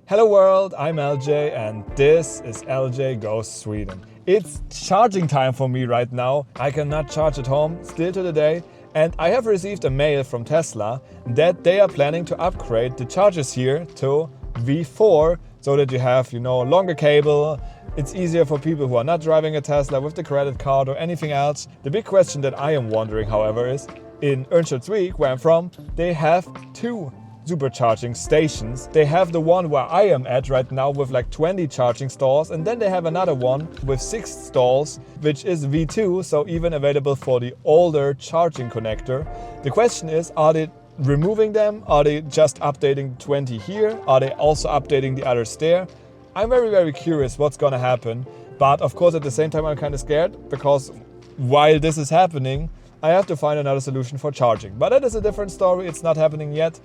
Hello world, I'm LJ and this is LJ Goes Sweden. It's charging time for me right now. I cannot charge at home still to the day, and I have received a mail from Tesla that they are planning to upgrade the chargers here to V4 so that you have, longer cable. It's easier for people who are not driving a Tesla with the credit card or anything else. The big question that I am wondering, however, is in Örnsköldsvik, where I'm from, they have two supercharging stations. They have the one where I am at right now with like 20 charging stalls, and then they have another one with 6 stalls, which is V2, so even available for the older charging connector. The question is, are they removing them? Are they just updating 20 here? Are they also updating the others there? I'm very curious what's gonna happen, but of course at the same time I'm kind of scared, because while this is happening, I have to find another solution for charging. But that is a different story. It's not happening yet.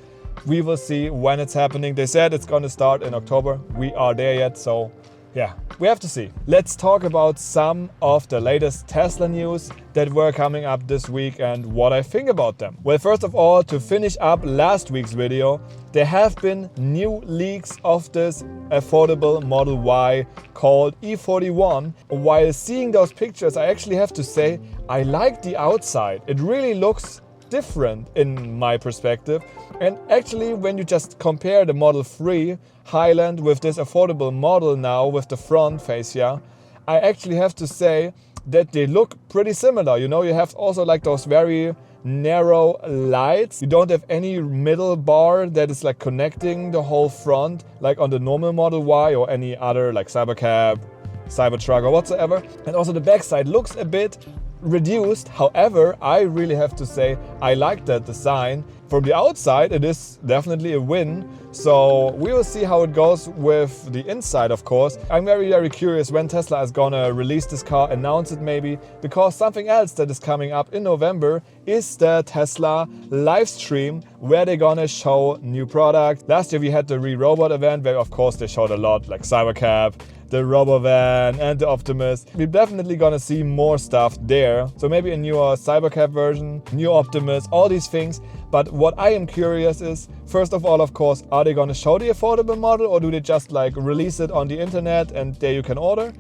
We will see when it's happening. They said it's going to start in October. We are there yet, so yeah, we have to see. Let's talk about some of the latest Tesla news that were coming up this week and what I think about them. Well, first of all, to finish up last week's video, there have been new leaks of this affordable Model Y called E41. While seeing those pictures, I actually have to say I like the outside. It really looks different in my perspective, and actually when you just compare the Model 3 Highland with this affordable model now with the front fascia, I actually have to say that they look pretty similar. You have also like those very narrow lights. You don't have any middle bar that is like connecting the whole front like on the normal Model Y or any other like Cybercab, Cybertruck or whatsoever. And also the backside looks a bit reduced. However, I really have to say I like that design. From the outside it is definitely a win, so we will see how it goes with the inside. Of course, I'm very curious when Tesla is gonna release this car, announce it maybe, because something else that is coming up in November is the Tesla live stream where they're gonna show new product. Last year we had the Re-Robot event where of course they showed a lot like Cybercab, the Robovan and the Optimus. We're definitely gonna see more stuff there. So maybe a newer Cybercab version, new Optimus, all these things. But what I am curious is, first of all, of course, are they gonna show the affordable model or do they just like release it on the internet and there you can order?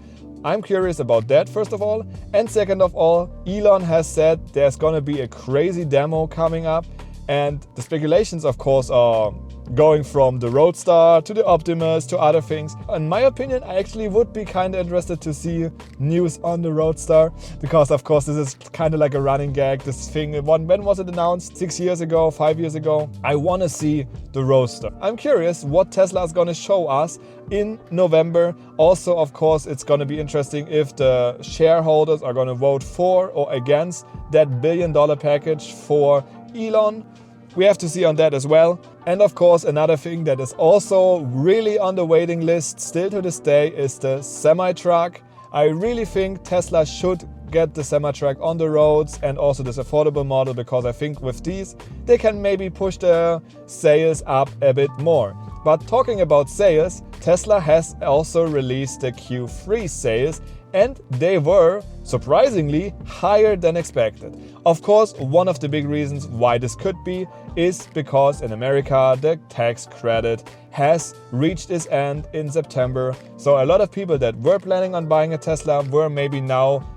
I'm curious about that, first of all. And second of all, Elon has said there's gonna be a crazy demo coming up. And the speculations, of course, are going from the Roadster to the Optimus to other things. In my opinion, I actually would be kind of interested to see news on the Roadster, because of course this is kind of like a running gag, this thing. When was it announced? 6 years ago, 5 years ago? I want to see the Roadster. I'm curious what Tesla is going to show us in November. Also, of course, it's going to be interesting if the shareholders are going to vote for or against that $1 billion package for Elon. We have to see on that as well. And of course, another thing that is also really on the waiting list still to this day is the semi-truck. I really think Tesla should get the semi-truck on the roads and also this affordable model, because I think with these they can maybe push the sales up a bit more. But talking about sales, Tesla has also released the Q3 sales, and they were surprisingly higher than expected. Of course, one of the big reasons why this could be is because in America the tax credit has reached its end in September. So a lot of people that were planning on buying a Tesla were maybe now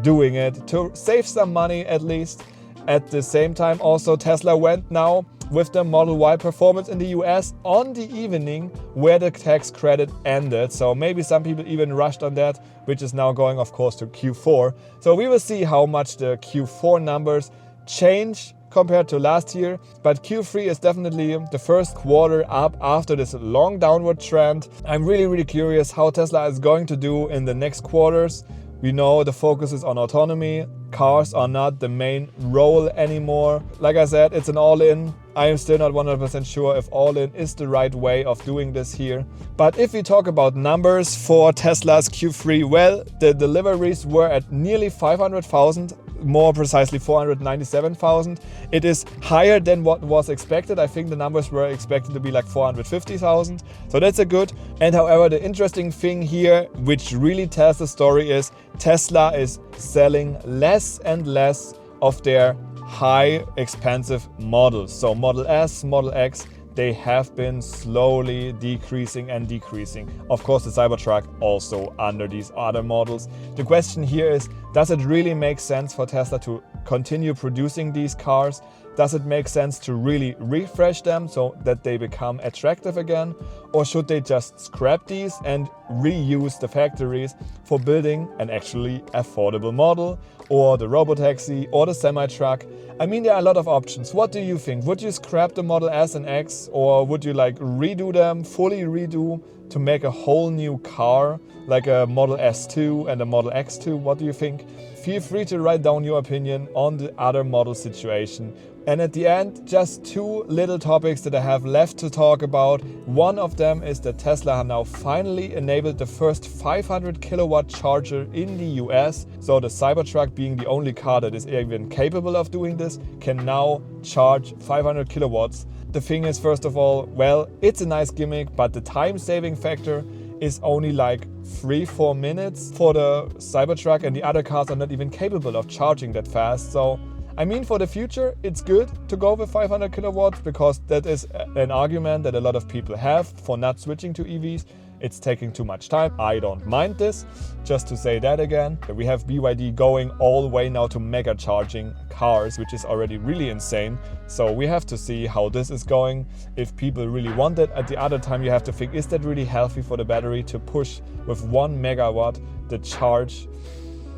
doing it to save some money at least. At the same time also, Tesla went now with the Model Y performance in the US on the evening where the tax credit ended. So maybe some people even rushed on that, which is now going of course to Q4. So we will see how much the Q4 numbers change compared to last year. But Q3 is definitely the first quarter up after this long downward trend. I'm really curious how Tesla is going to do in the next quarters. We know the focus is on autonomy. Cars are not the main role anymore. Like I said, it's an all-in. I am still not 100% sure if all-in is the right way of doing this here. But if we talk about numbers for Tesla's Q3, well, the deliveries were at nearly 500,000, more precisely 497,000. It is higher than what was expected. I think the numbers were expected to be like 450,000. So that's a good. And however, the interesting thing here, which really tells the story, is Tesla is selling less and less of their high expensive models. So Model S, Model X, they have been slowly decreasing and decreasing. Of course, the Cybertruck also under these other models. The question here is, does it really make sense for Tesla to continue producing these cars? Does it make sense to really refresh them so that they become attractive again? Or should they just scrap these and reuse the factories for building an actually affordable model, or the robotaxi, or the semi-truck? I mean, there are a lot of options. What do you think? Would you scrap the Model S and X, or would you like redo them, fully redo, to make a whole new car, like a Model S2 and a Model X2? What do you think? Feel free to write down your opinion on the other model situation. And at the end, just two little topics that I have left to talk about. One of them is that Tesla have now finally enabled the first 500 kilowatt charger in the US. So the Cybertruck, being the only car that is even capable of doing this, can now charge 500 kilowatts. The thing is, first of all, well, it's a nice gimmick, but the time saving factor is only like 3-4 minutes for the Cybertruck, and the other cars are not even capable of charging that fast. So I mean, for the future, it's good to go with 500 kilowatts, because that is an argument that a lot of people have for not switching to EVs. It's taking too much time. I don't mind this. Just to say that again, we have BYD going all the way now to mega charging cars, which is already really insane. So we have to see how this is going, if people really want it. At the other time, you have to think, is that really healthy for the battery to push with 1 megawatt the charge?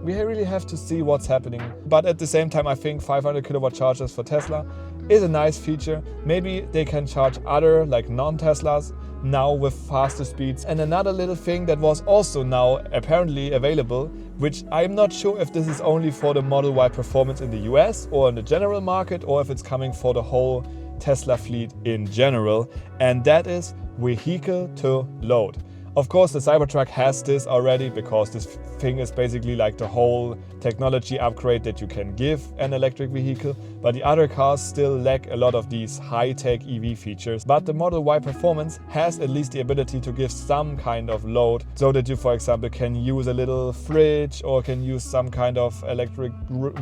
We really have to see what's happening. But at the same time, I think 500 kilowatt chargers for Tesla is a nice feature. Maybe they can charge other, like non-Teslas, now with faster speeds. And another little thing that was also now apparently available, which I'm not sure if this is only for the Model Y Performance in the US or in the general market, or if it's coming for the whole Tesla fleet in general, and that is vehicle to load. Of course, the Cybertruck has this already, because this thing is basically like the whole technology upgrade that you can give an electric vehicle, but the other cars still lack a lot of these high-tech EV features. But the Model Y Performance has at least the ability to give some kind of load, so that you, for example, can use a little fridge or can use some kind of electric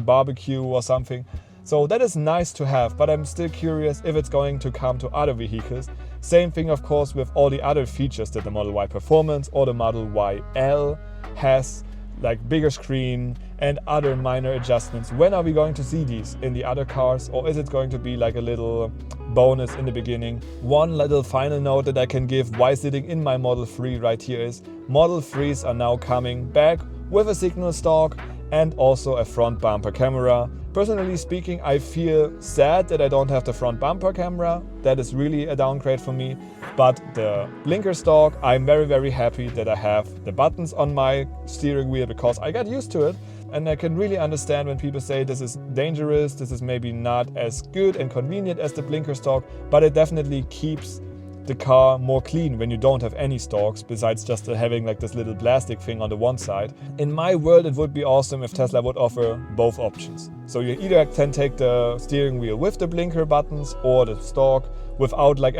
barbecue or something. So that is nice to have, but I'm still curious if it's going to come to other vehicles. Same thing, of course, with all the other features that the Model Y Performance or the Model Y L has, like bigger screen and other minor adjustments. When are we going to see these in the other cars, or is it going to be like a little bonus in the beginning? One little final note that I can give while sitting in my Model 3 right here is Model 3s are now coming back with a signal stalk and also a front bumper camera. Personally speaking, I feel sad that I don't have the front bumper camera. That is really a downgrade for me. But the blinker stalk, I'm very, very happy that I have the buttons on my steering wheel, because I got used to it. And I can really understand when people say this is dangerous, this is maybe not as good and convenient as the blinker stalk, but it definitely keeps the car more clean when you don't have any stalks, besides just having like this little plastic thing on the one side. In my world, it would be awesome if Tesla would offer both options. So you either can take the steering wheel with the blinker buttons or the stalk without like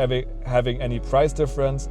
having any price difference.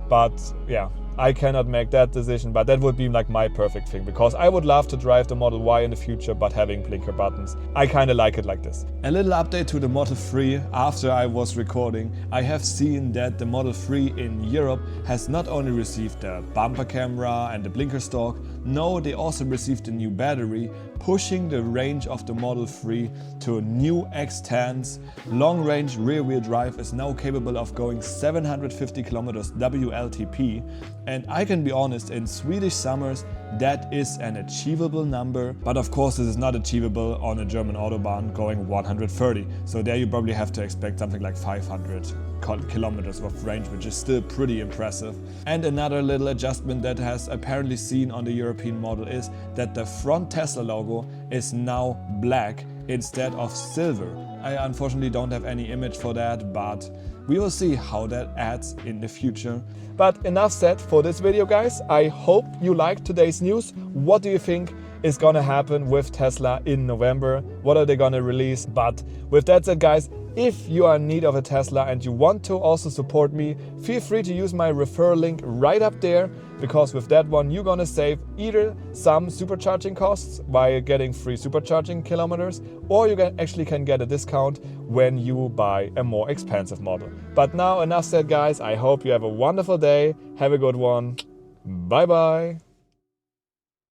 But yeah, I cannot make that decision, but that would be like my perfect thing, because I would love to drive the Model Y in the future, but having blinker buttons, I kind of like it like this. A little update to the Model 3. After I was recording, I have seen that the Model 3 in Europe has not only received the bumper camera and the blinker stalk, no, they also received a new battery, pushing the range of the Model 3 to new extents. Long range rear wheel drive is now capable of going 750 kilometers WLTP. And I can be honest, in Swedish summers, that is an achievable number. But of course, this is not achievable on a German Autobahn going 130. So there you probably have to expect something like 500 kilometers of range, which is still pretty impressive. And another little adjustment that has apparently seen on the European model is that the front Tesla logo is now black instead of silver. I unfortunately don't have any image for that, but we will see how that adds in the future. But enough said for this video, guys. I hope you liked today's news. What do you think is gonna happen with Tesla in November? What are they gonna release? But with that said, guys, If you are in need of a Tesla and you want to also support me, feel free to use my referral link right up there, because with that one you're gonna save either some supercharging costs by getting free supercharging kilometers, or you actually can get a discount when you buy a more expensive model. But now enough said, guys. I hope you have a wonderful day. Have a good one. Bye bye.